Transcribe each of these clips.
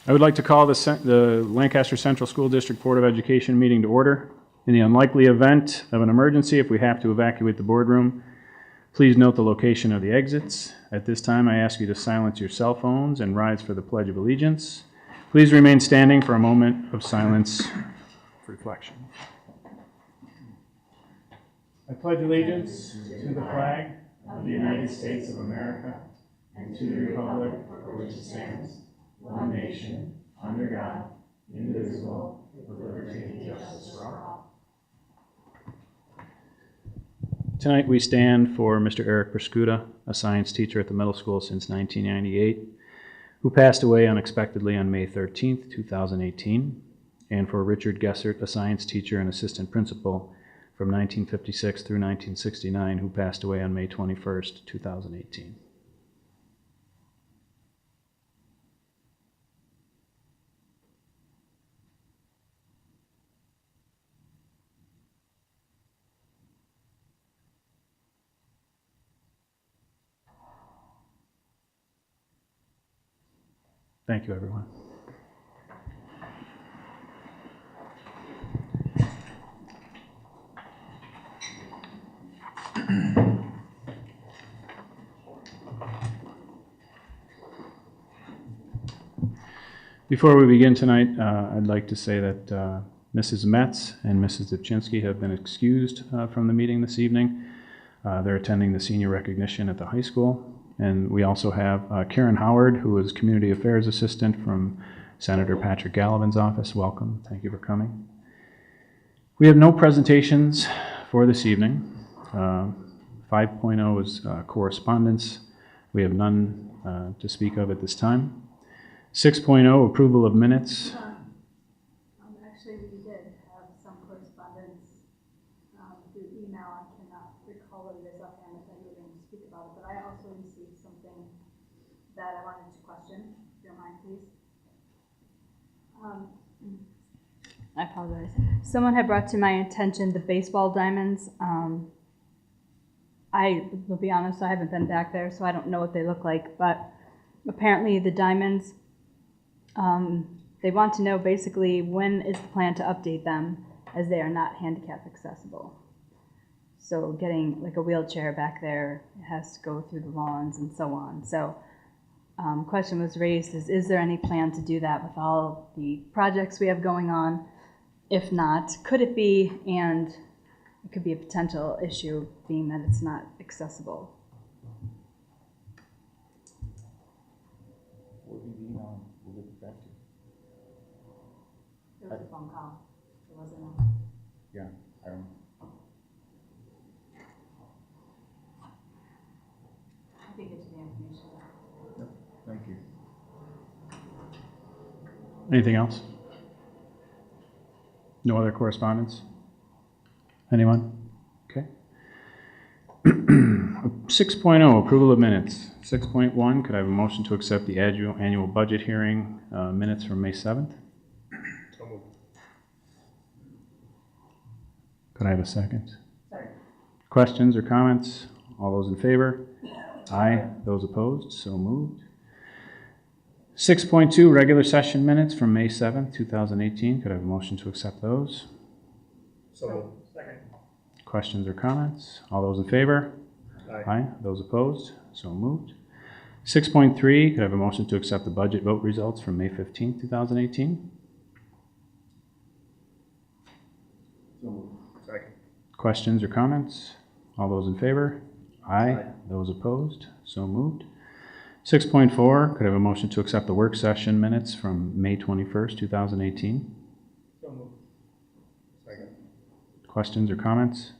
I would like to call the Lancaster Central School District Board of Education meeting to order. In the unlikely event of an emergency, if we have to evacuate the boardroom, please note the location of the exits. At this time, I ask you to silence your cell phones and rise for the Pledge of Allegiance. Please remain standing for a moment of silence for reflection. I pledge allegiance to the flag of the United States of America and to the republic for which it stands, one nation, under God, indivisible, with liberty and justice for all. Tonight we stand for Mr. Eric Perscuda, a science teacher at the middle school since 1998, who passed away unexpectedly on May 13th, 2018, and for Richard Gessert, a science teacher and assistant principal from 1956 through 1969, who passed away on May 21st, 2018. Thank you, everyone. Before we begin tonight, I'd like to say that Mrs. Metz and Mrs. Dubchinsky have been excused from the meeting this evening. They're attending the senior recognition at the high school. And we also have Karen Howard, who is Community Affairs Assistant from Senator Patrick Gallivan's office. Welcome. Thank you for coming. We have no presentations for this evening. 5.0 is correspondence. We have none to speak of at this time. 6.0, approval of minutes. Actually, we did have some correspondence through email. I cannot recall what it is offhand if you were going to speak about it, but I also received something that I wanted to question. If you don't mind, please. I apologize. Someone had brought to my attention the baseball diamonds. I will be honest, I haven't been back there, so I don't know what they look like, but apparently the diamonds, they want to know basically when is the plan to update them, as they are not handicap accessible. So getting like a wheelchair back there, it has to go through the lawns and so on. So question was raised is there any plan to do that with all the projects we have going on? If not, could it be? And it could be a potential issue being that it's not accessible. What would be the email? We'll get back to you. There was a phone call. There wasn't a... Yeah, I don't know. I think it's the information. Yep, thank you. Anything else? No other correspondence? Anyone? Okay. 6.0, approval of minutes. 6.1, could I have a motion to accept the annual budget hearing minutes from May 7th? So moved. Could I have a second? Sorry. Questions or comments? All those in favor? Aye. Those opposed? So moved. 6.2, regular session minutes from May 7th, 2018. Could I have a motion to accept those? So moved. Second. Questions or comments? All those in favor? Aye. Aye. Those opposed? So moved. 6.3, could I have a motion to accept the budget vote results from May 15th, 2018? So moved. Second. Questions or comments? All those in favor? Aye. Aye. Those opposed? So moved. 6.4, could I have a motion to accept the work session minutes from May 21st, 2018? So moved. Second. Questions or comments?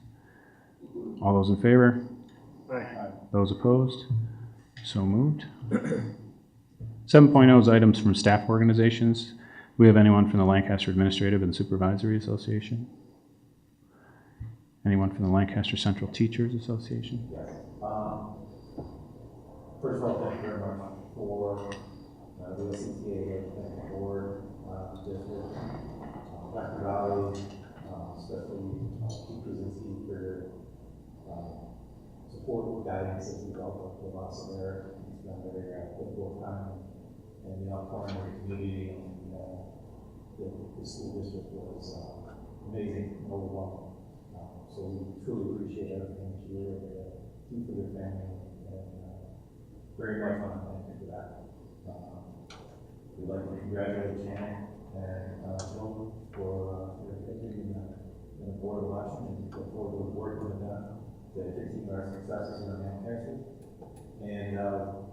All those in favor? Aye. Those opposed? So moved. 7.0 is items from staff organizations. Do we have anyone from the Lancaster Administrative and Supervisory Association? Anyone from the Lancaster Central Teachers Association? Yes. First of all, thank you very much for the CTA and the board, district, Dr. Valley, especially teachers and Steve for your support and guidance as we develop the loss of there. It's been a very difficult time. and the outpouring of the community and the school district was amazing and overwhelming. So we truly appreciate everything that you're able to do for your family, and very much want to thank you for that. We'd like to congratulate Shannon and Joan for your victory in the board election, and look forward to working with them to continue our successes in Lancaster. And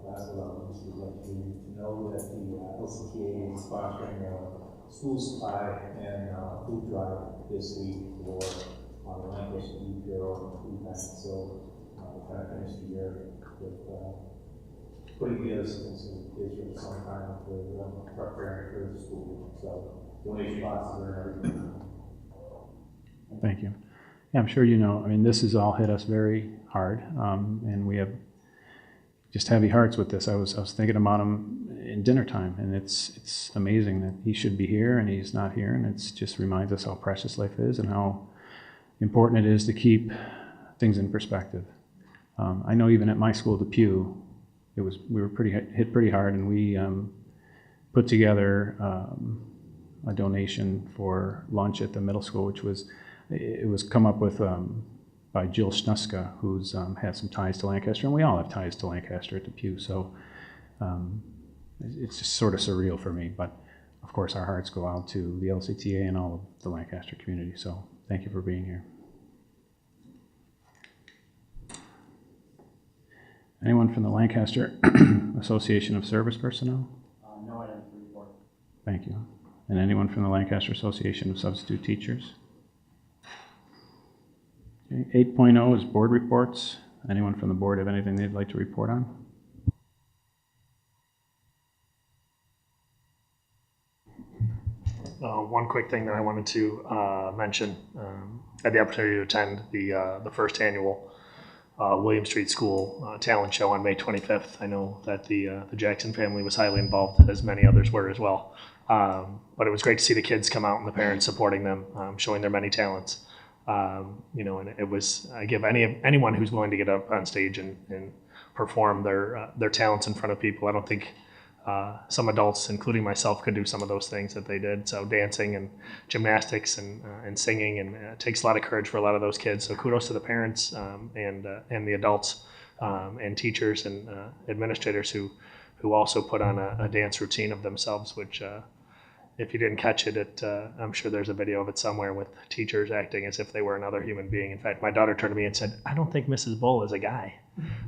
last but not least, we'd like you to know that the LCTA is sponsoring a school supply and food drive this week for the Lancaster Youth Bureau food bank. So we're trying to finish the year with putting together some kids for the summertime for preparing for the school week. So donation boxes are everything. Thank you. Yeah, I'm sure you know, I mean, this has all hit us very hard, and we have just heavy hearts with this. I was thinking about him in dinner time, and it's amazing that he should be here and he's not here, and it just reminds us how precious life is and how important it is to keep things in perspective. I know even at my school, the Pew, we were hit pretty hard, and we put together a donation for lunch at the middle school, which was come up with by Jill Schnuska, who's had some ties to Lancaster, and we all have ties to Lancaster at the Pew, so it's just sort of surreal for me, but of course our hearts go out to the LCTA and all of the Lancaster community, so thank you for being here. Anyone from the Lancaster Association of Service Personnel? No items to report. Thank you. And anyone from the Lancaster Association of Substitute Teachers? Okay. 8.0 is board reports. Anyone from the board have anything they'd like to report on? One quick thing that I wanted to mention. I had the opportunity to attend the first annual William Street School talent show on May 25th. I know that the Jackson family was highly involved, as many others were as well. But it was great to see the kids come out and the parents supporting them, showing their many talents. You know, and it was, I give anyone who's willing to get up on stage and perform their talents in front of people. I don't think some adults, including myself, could do some of those things that they did. So dancing and gymnastics and singing, and it takes a lot of courage for a lot of those kids. So kudos to the parents and the adults and teachers and administrators who also put on a dance routine of themselves, which if you didn't catch it, I'm sure there's a video of it somewhere with teachers acting as if they were another human being. In fact, my daughter turned to me and said, "I don't think Mrs. Bull is a guy."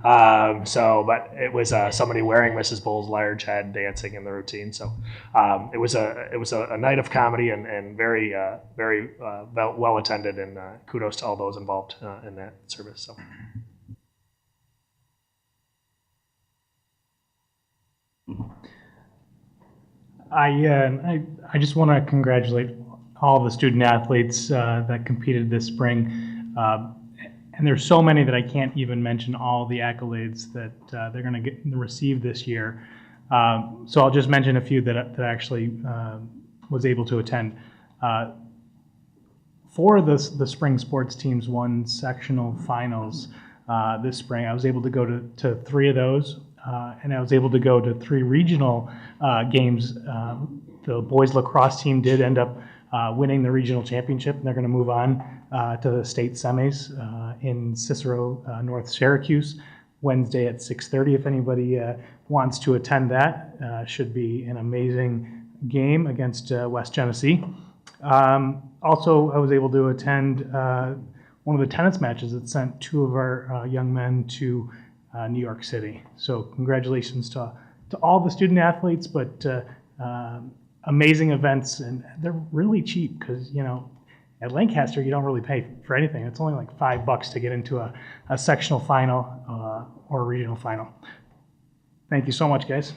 But it was somebody wearing Mrs. Bull's large head dancing in the routine. So it was a night of comedy and very well attended, and kudos to all those involved in that service. So. I just want to congratulate all the student athletes that competed this spring. And there's so many that I can't even mention all the accolades that they're going to receive this year. So I'll just mention a few that actually was able to attend. Four of the spring sports teams won sectional finals this spring. I was able to go to three of those. And I was able to go to three regional games. The boys lacrosse team did end up winning the regional championship, and they're going to move on to the state semis in Cicero, North Syracuse, Wednesday at 6:30. If anybody wants to attend that, should be an amazing game against West Genesee. Also, I was able to attend one of the tennis matches that sent two of our young men to New York City. So congratulations to all the student athletes, but amazing events, and they're really cheap because, you know, at Lancaster you don't really pay for anything. It's only like $5 to get into a sectional final or a regional final. Thank you so much, guys.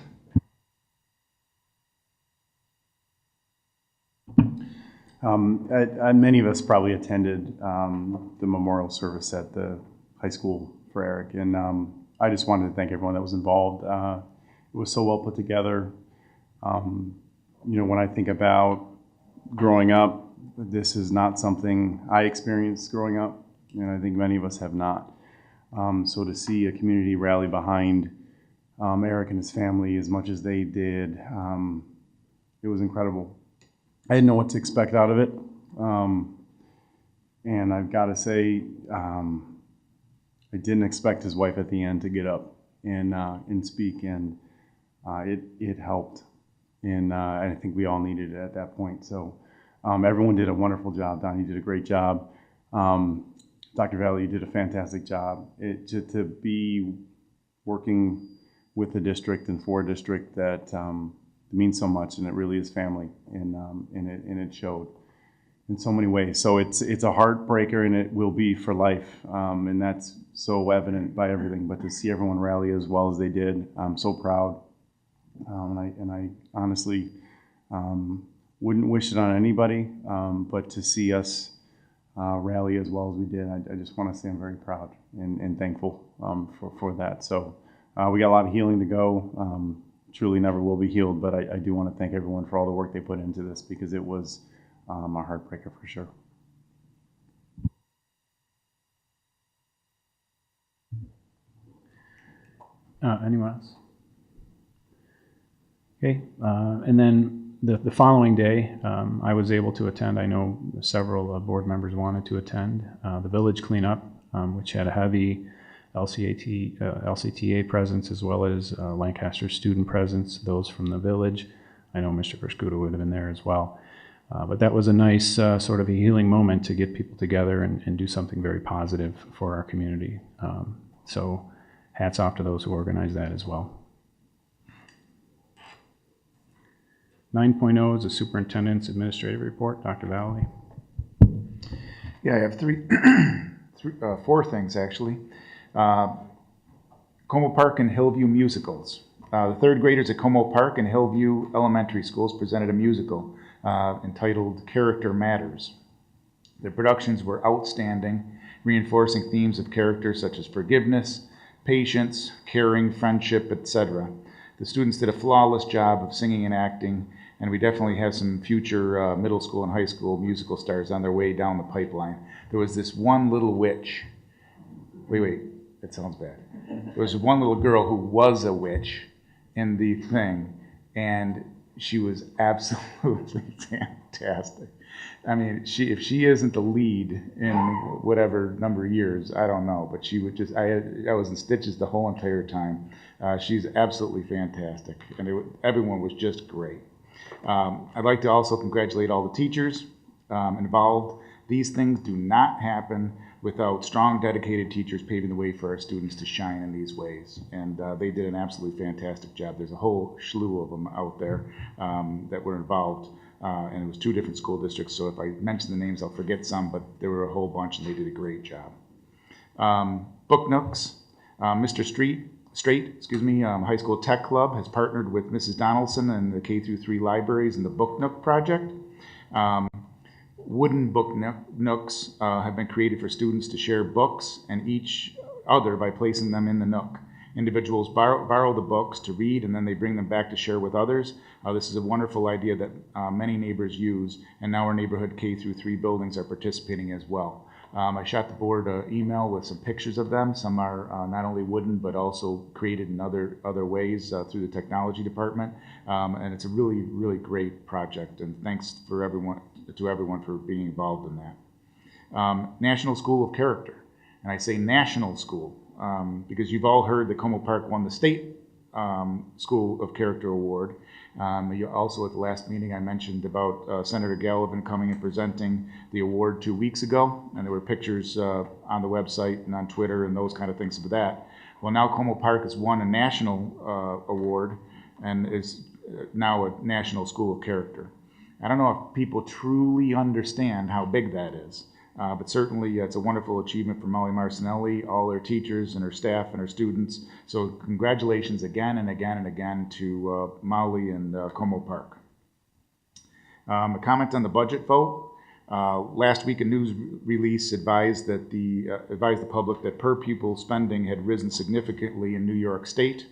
Many of us probably attended the memorial service at the high school for Eric, and I just wanted to thank everyone that was involved. It was so well put together. You know, when I think about growing up, this is not something I experienced growing up, and I think many of us have not. So to see a community rally behind Eric and his family as much as they did. It was incredible. I didn't know what to expect out of it. And I've got to say, I didn't expect his wife at the end to get up and speak, and it helped. And I think we all needed it at that point. So everyone did a wonderful job. Donnie did a great job. Dr. Valley, you did a fantastic job. To be working with the district and for a district that means so much, and it really is family, and it showed in so many ways. So it's a heartbreaker, and it will be for life, and that's so evident by everything. But to see everyone rally as well as they did, I'm so proud, and I honestly wouldn't wish it on anybody, but to see us rally as well as we did, I just want to say I'm very proud and thankful for that. So we got a lot of healing to go. Truly never will be healed, but I do want to thank everyone for all the work they put into this, because it was a heartbreaker for sure. Anyone else? Okay, and then the following day, I was able to attend. I know several board members wanted to attend the village cleanup, which had a heavy LCTA presence, as well as Lancaster student presence, those from the village. I know Mr. Perscuda would have been there as well. But that was a nice sort of a healing moment to get people together and do something very positive for our community. So hats off to those who organized that as well. 9.0 is the superintendent's administrative report. Dr. Valley. Yeah, I have four things actually. Como Park and Hillview musicals. The third graders at Como Park and Hillview Elementary Schools presented a musical entitled Character Matters. Their productions were outstanding, reinforcing themes of character such as forgiveness, patience, caring, friendship, etc. The students did a flawless job of singing and acting, and we definitely have some future middle school and high school musical stars on their way down the pipeline. There was this one little witch. Wait, that sounds bad. There was one little girl who was a witch in the thing, and she was absolutely fantastic. I mean, if she isn't the lead in whatever number of years, I don't know, but she would just, I was in stitches the whole entire time. She's absolutely fantastic, and everyone was just great. I'd like to also congratulate all the teachers involved. These things do not happen without strong, dedicated teachers paving the way for our students to shine in these ways. And they did an absolutely fantastic job. There's a whole slew of them out there that were involved. And it was 2 different school districts, so if I mention the names, I'll forget some, but there were a whole bunch, and they did a great job. Book Nooks. Mr. Straight, High School Tech Club has partnered with Mrs. Donaldson and the K-3 libraries in the Book Nook project. Wooden book nooks have been created for students to share books and each other by placing them in the nook. Individuals borrow the books to read, and then they bring them back to share with others. This is a wonderful idea that many neighbors use, and now our neighborhood K-3 buildings are participating as well. I shot the board an email with some pictures of them. Some are not only wooden, but also created in other ways through the technology department. And it's a really, really great project, and thanks to everyone for being involved in that. National School of Character, and I say national school because you've all heard that Como Park won the state School of Character Award. You also, at the last meeting, I mentioned about Senator Gallivan coming and presenting the award 2 weeks ago, and there were pictures on the website and on Twitter and those kind of things of that. Well, now Como Park has won a national award and is now a National School of Character. I don't know if people truly understand how big that is, but certainly it's a wonderful achievement for Molly Marcinelli, all her teachers and her staff and her students. So congratulations again and again and again to Molly and Como Park. A comment on the budget vote. Last week a news release advised the public that per pupil spending had risen significantly in New York State,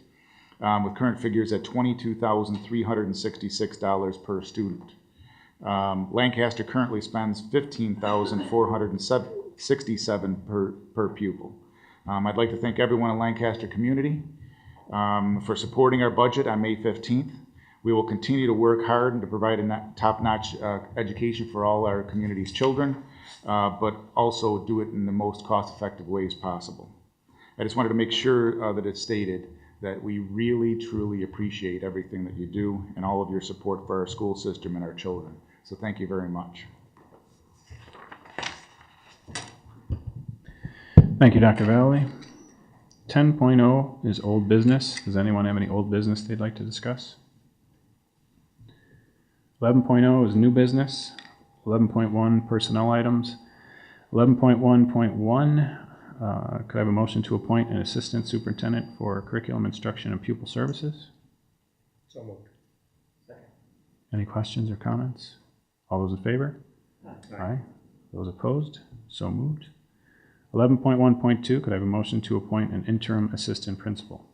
with current figures at $22,366 per student. Lancaster currently spends $15,467 per pupil. I'd like to thank everyone in Lancaster community for supporting our budget on May 15th. We will continue to work hard and to provide a top-notch education for all our community's children, but also do it in the most cost-effective ways possible. I just wanted to make sure that it's stated that we really, truly appreciate everything that you do and all of your support for our school system and our children. So thank you very much. Thank you, Dr. Valley. 10.0 is old business. Does anyone have any old business they'd like to discuss? 11.0 is new business. 11.1 personnel items. 11.1.1 could I have a motion to appoint an assistant superintendent for curriculum instruction and pupil services? So moved. Any questions or comments? All those in favor? Aye. Those opposed? So moved. 11.1.2 could I have a motion to appoint an interim assistant principal?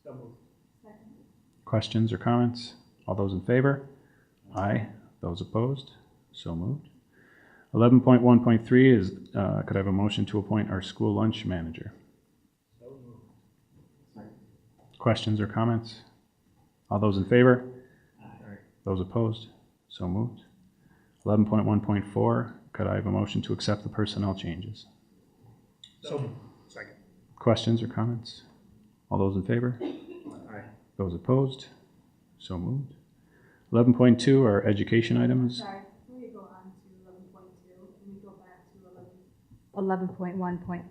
So moved. Questions or comments? All those in favor? Aye. Those opposed? So moved. 11.1.3 is, could I have a motion to appoint our school lunch manager? So moved. Questions or comments? All those in favor? Aye. Those opposed? So moved. 11.1.4, could I have a motion to accept the personnel changes? So moved. Second. Questions or comments? All those in favor? Aye. Those opposed? So moved. 11.2 are education items. Sorry, before you go on to 11.2, can we go back to 11.1.1.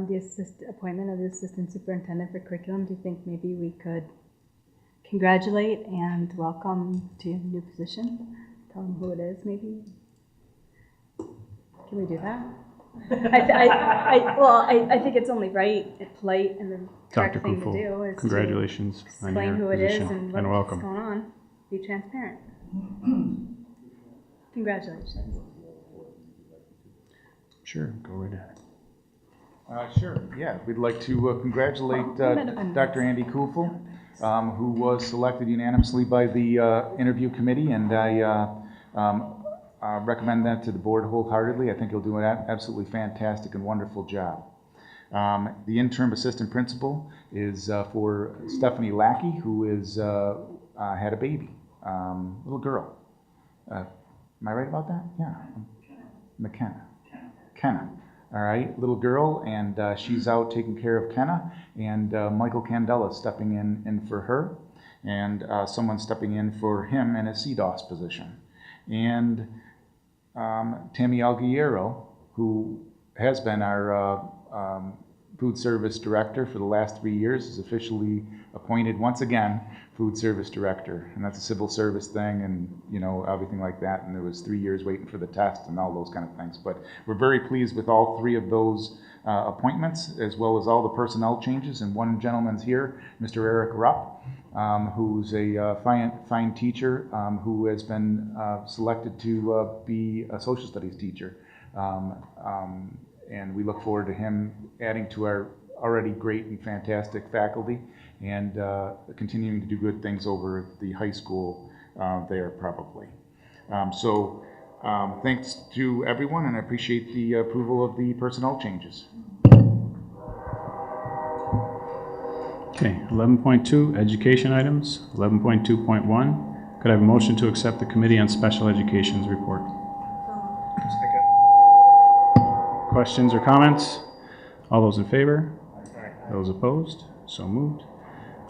The appointment of the assistant superintendent for curriculum. Do you think maybe we could congratulate and welcome to your new position? Tell them who it is, maybe? Can we do that? I think it's only right and polite and the correct Dr. thing to do Kufel, is congratulations to on your explain who it is position and and what's welcome. going on. Be transparent. Congratulations. Sure, go right ahead. Sure, yeah. We'd like to congratulate Dr. Andy Kufel, who was selected unanimously by the interview committee, and I recommend that to the board wholeheartedly. I think he'll do an absolutely fantastic and wonderful job. The interim assistant principal is for Stephanie Lackey, who is had a baby, little girl. Am I right about that? Yeah, McKenna. Kenna. All right, little girl, and she's out taking care of Kenna, and Michael Candela is stepping in for her, and someone stepping in for him in a CDOS position. And Tammy Alguero, who has been our food service director for the last 3 years, is officially appointed once again food service director, and that's a civil service thing, and you know, everything like that. And there was 3 years waiting for the test and all those kind of things. But we're very pleased with all three of those appointments, as well as all the personnel changes. And one gentleman's here, Mr. Eric Rupp, who's a fine teacher who has been selected to be a social studies teacher. And we look forward to him adding to our already great and fantastic faculty, and continuing to do good things over at the high school there probably. Thanks to everyone, and I appreciate the approval of the personnel changes. Okay, 11.2, education items. 11.2.1, could I have a motion to accept the Committee on Special Education's report? Second. Questions or comments? All those in favor? Aye. Those opposed? So moved.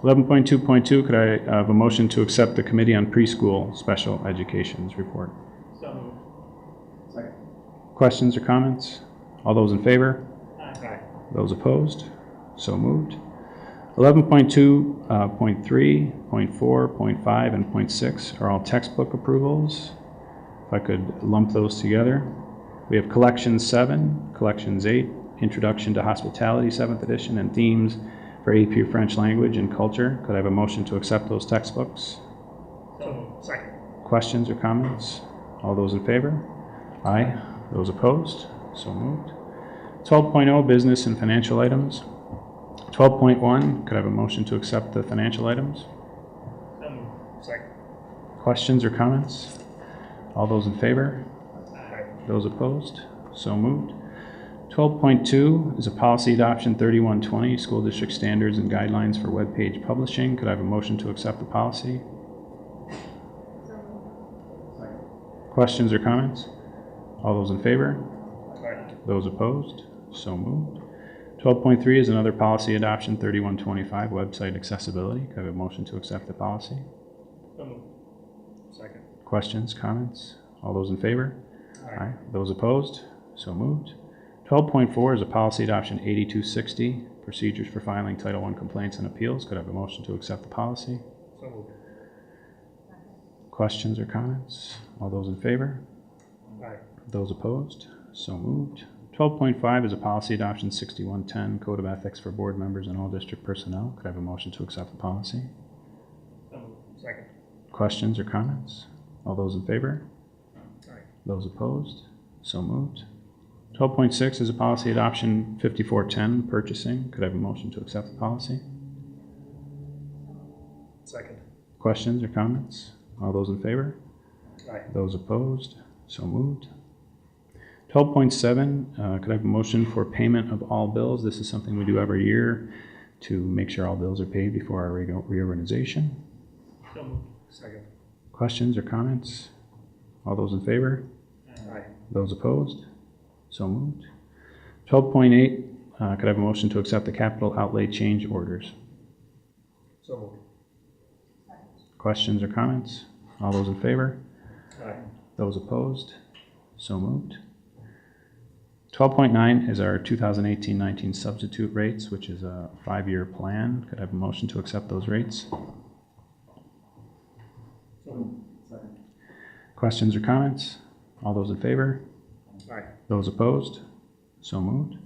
11.2.2, could I have a motion to accept the Committee on Preschool Special Education's report? So moved. Second. Questions or comments? All those in favor? Aye. Those opposed? So moved. 11.2, .3, .4, .5, and .6 are all textbook approvals. If I could lump those together. We have Collections 7, Collections 8, Introduction to Hospitality 7th edition, and Themes for AP French Language and Culture. Could I have a motion to accept those textbooks? So moved. Second. Questions or comments? All those in favor? Aye. Those opposed? So moved. 12.0, Business and Financial Items. 12.1, could I have a motion to accept the financial items? So moved. Second. Questions or comments? All those in favor? Aye. Those opposed? So moved. 12.2 is a policy adoption 3120, school district standards and guidelines for web page publishing. Could I have a motion to accept the policy? Questions or comments? All those in favor? Those opposed? So moved. 12.3 is another policy adoption 3125, website accessibility. Could I have a motion to accept the policy? Second. Questions, comments? All those in favor? Aye. Those opposed? So moved. 12.4 is a policy adoption 8260, procedures for filing Title I complaints and appeals. Could I have a motion to accept the policy? So moved. Questions or comments? All those in favor? Aye. Those opposed? So moved. 12.5 is a policy adoption 6110, code of ethics for board members and all district personnel. Could I have a motion to accept the policy? So moved. Second. Questions or comments? All those in favor? Aye. Those opposed? So moved. 12.6 is a policy adoption 5410, purchasing. Could I have a motion to accept the policy? Second. Questions or comments? All those in favor? Aye. Those opposed? So moved. 12.7, could I have a motion for payment of all bills? This is something we do every year to make sure all bills are paid before our reorganization. So moved. Second. Questions or comments? All those in favor? Aye. Those opposed? So moved. 12.8, could I have a motion to accept the capital outlay change orders? So moved. Questions or comments? All those in favor? Aye. Those opposed? So moved. 12.9 is our 2018-19 substitute rates, which is a 5-year plan. Could I have a motion to accept those rates? So moved. Questions or comments? All those in favor? Aye. Those opposed? So moved.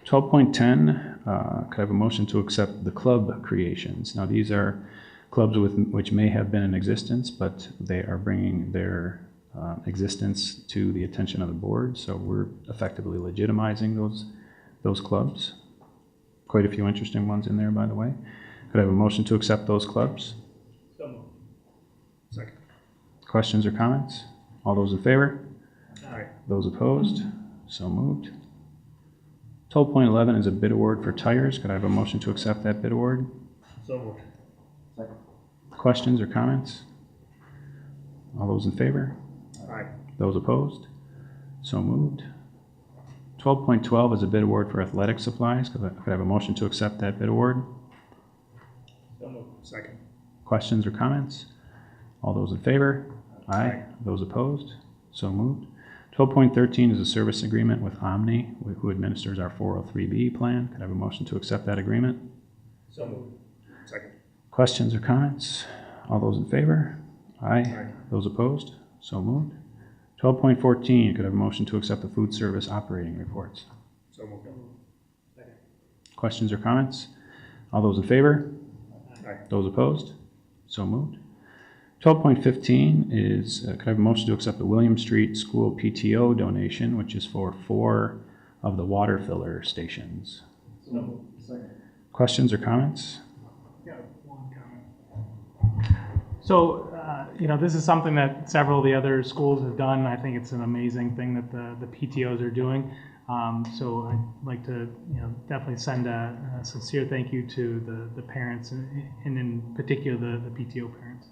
12.10, could I have a motion to accept the club creations? Now, these are clubs which may have been in existence, but they are bringing their existence to the attention of the board, so we're effectively legitimizing those clubs. Quite a few interesting ones in there, by the way. Could I have a motion to accept those clubs? So moved. Second. Questions or comments? All those in favor? Aye. Those opposed? So moved. 12.11 is a bid award for tires. Could I have a motion to accept that bid award? So moved. Questions or comments? All those in favor? Aye. Those opposed? So moved. 12.12 is a bid award for athletic supplies. Could I have a motion to accept that bid award? So moved. Second. Questions or comments? All those in favor? Aye. Those opposed? So moved. 12.13 is a service agreement with Omni, who administers our 403B plan. Could I have a motion to accept that agreement? So moved. Second. Questions or comments? All those in favor? Aye. Aye. Those opposed? So moved. 12.14, could I have a motion to accept the food service operating reports? So moved. Second. Questions or comments? All those in favor? Aye. Those opposed? So moved. 12.15 is, could I have a motion to accept the William Street School PTO donation, which is for 4 of the water filler stations? So moved. Second. Questions or comments? Yeah, one comment. So, this is something that several of the other schools have done. I think it's an amazing thing that the PTOs are doing. So I'd like to, definitely send a sincere thank you to the parents and in particular the PTO parents.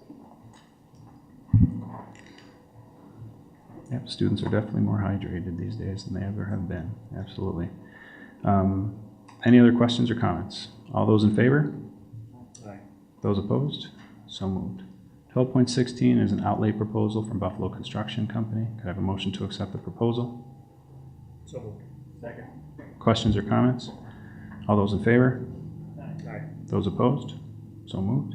Yep, students are definitely more hydrated these days than they ever have been. Absolutely. Any other questions or comments? All those in favor? Aye. Those opposed? So moved. 12.16 is an outlay proposal from Buffalo Construction Company. Could I have a motion to accept the proposal? So moved. Second. Questions or comments? All those in favor? Aye. Those opposed? So moved.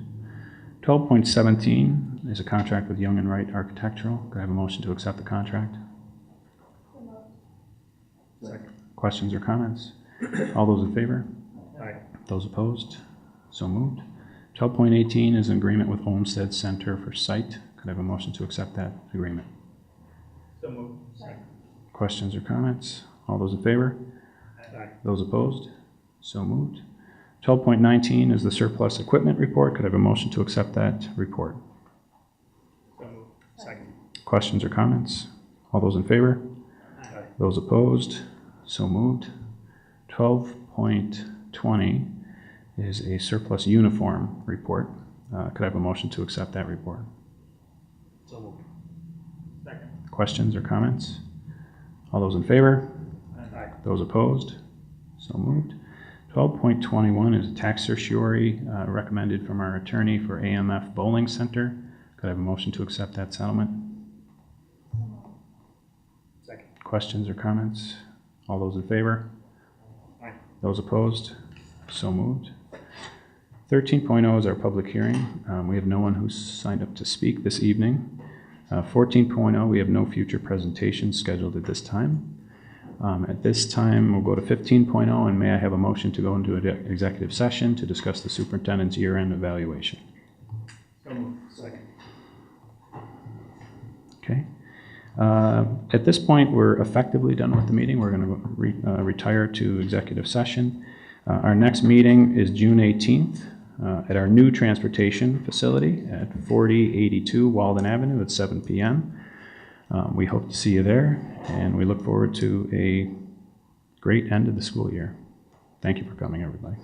12.17 is a contract with Young and Wright Architectural. Could I have a motion to accept the contract? Second. Questions or comments? All those in favor? Aye. Those opposed? So moved. 12.18 is an agreement with Olmsted Center for Site. Could I have a motion to accept that agreement? So moved. Second. Questions or comments? All those in favor? Aye. Those opposed? So moved. 12.19 is the surplus equipment report. Could I have a motion to accept that report? So moved. Second. Questions or comments? All those in favor? Aye. Those opposed? So moved. 12.20 is a surplus uniform report. Could I have a motion to accept that report? So moved. Questions or comments? All those in favor? Aye. Those opposed? So moved. 12.21 is a tax certiorari recommended from our attorney for AMF Bowling Center. Could I have a motion to accept that settlement? Second. Questions or comments? All those in favor? Aye. Those opposed? So moved. 13.0 is our public hearing. We have no one who's signed up to speak this evening. 14.0, we have no future presentations scheduled at this time. At this time, we'll go to 15.0, and may I have a motion to go into an executive session to discuss the superintendent's year-end evaluation? So moved. Second. Okay. At this point, we're effectively done with the meeting. We're going to retire to executive session. Our next meeting is June 18th at our new transportation facility at 4082 Walden Avenue at 7 p.m. We hope to see you there, and we look forward to a great end of the school year. Thank you for coming, everybody.